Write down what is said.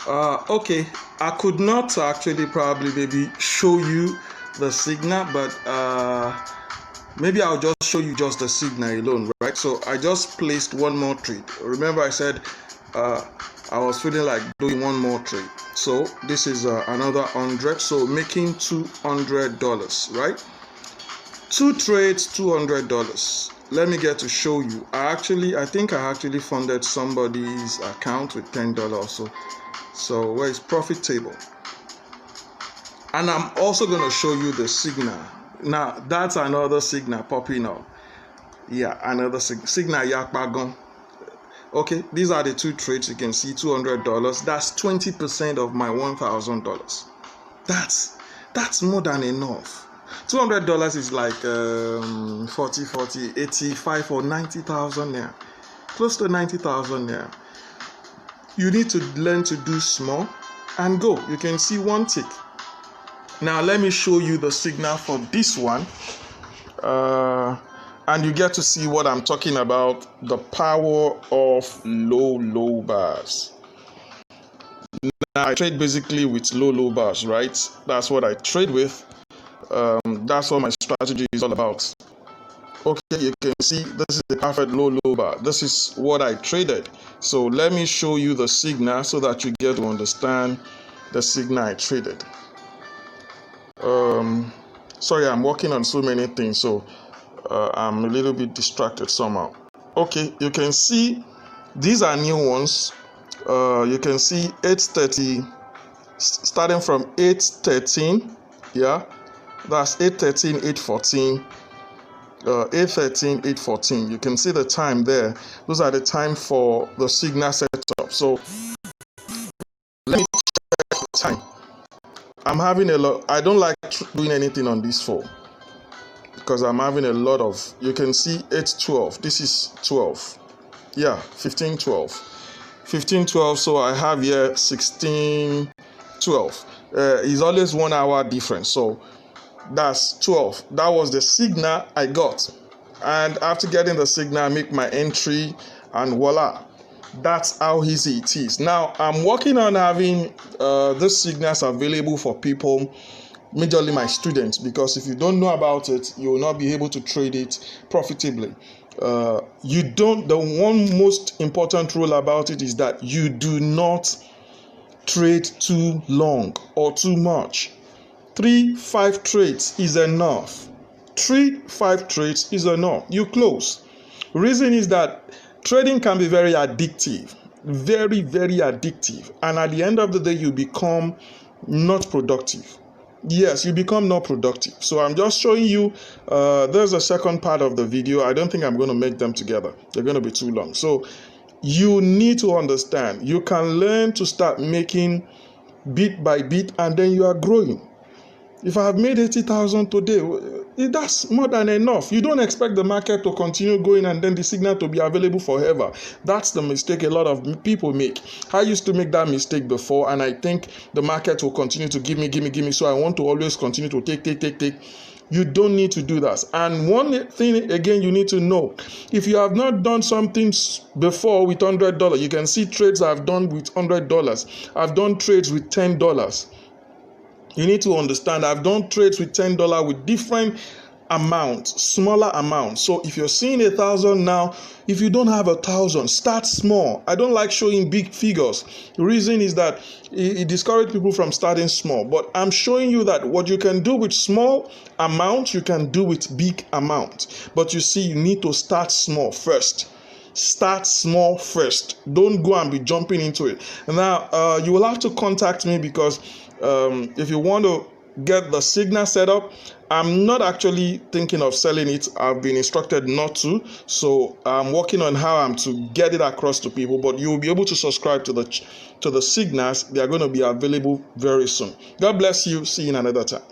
Okay, I could not actually probably maybe show you the signal, but maybe I'll just show you just the signal alone, right? So I just placed one more trade. Remember I said I was feeling like doing one more trade. So this is another 100, so making $200, right? 2 trades, $200. Let me get to show you. I think I actually funded somebody's account with $10 or so. So where is profit table? And I'm also going to show you the signal. Now that's another signal popping up. Yeah, another signal yakpagon. Okay, these are the 2 trades. You can see $200. That's 20% of my $1,000. That's more than enough. $200 is like 85 or 90,000 now. Close to 90,000 now. You need to learn to do small and go. You can see one tick. Now let me show you the signal for this one. And you get to see what I'm talking about, the power of low bars. Now I trade basically with low bars, right? That's what I trade with. That's what my strategy is all about. Okay, you can see this is the perfect low bar. This is what I traded. So let me show you the signal so that you get to understand the signal I traded. Sorry, I'm working on so many things, so I'm a little bit distracted somehow. Okay, you can see these are new ones. You can see 830 starting from 813. Yeah, that's 813, 814. 813, 814. You can see the time there. Those are the time for the signal setup. So let me check the time. I'm having a lot. I don't like doing anything on this phone because I'm having a lot of. You can see 812. This is 12. Yeah, 1512. 1512. So I have here 1612. It's always 1 hour difference. So that's 12. That was the signal I got. And after getting the signal, I make my entry and voila. That's how easy it is. Now, I'm working on having these signals available for people, majorly my students, because if you don't know about it, you will not be able to trade it profitably. The one most important rule about it is that you do not trade too long or too much. 3-5 trades is enough. 3-5 trades is enough. You close. Reason is that trading can be very addictive. Very, very addictive. And at the end of the day, you become not productive. Yes, you become not productive. So I'm just showing you, there's a second part of the video. I don't think I'm going to make them together. They're going to be too long. So you need to understand, you can learn to start making bit by bit and then you are growing. If I have made 80,000 today, that's more than enough. You don't expect the market to continue going and then the signal to be available forever. That's the mistake a lot of people make. I used to make that mistake before, and I think the market will continue to give me. So I want to always continue to take. You don't need to do that. And one thing again, you need to know, if you have not done something before with $100, you can see trades I've done with $100. I've done trades with $10. You need to understand, I've done trades with $10 with different amounts, smaller amounts. So if you're seeing 1,000 now, if you don't have 1,000, start small. I don't like showing big figures. The reason is that it discourages people from starting small. But I'm showing you that what you can do with small amount, you can do with big amount. But you see, you need to start small first. Start small first. Don't go and be jumping into it. Now, you will have to contact me because if you want to get the signal set up, I'm not actually thinking of selling it. I've been instructed not to. So I'm working on how I'm to get it across to people. But you will be able to subscribe to the signals. They are going to be available very soon. God bless you. See you in another time.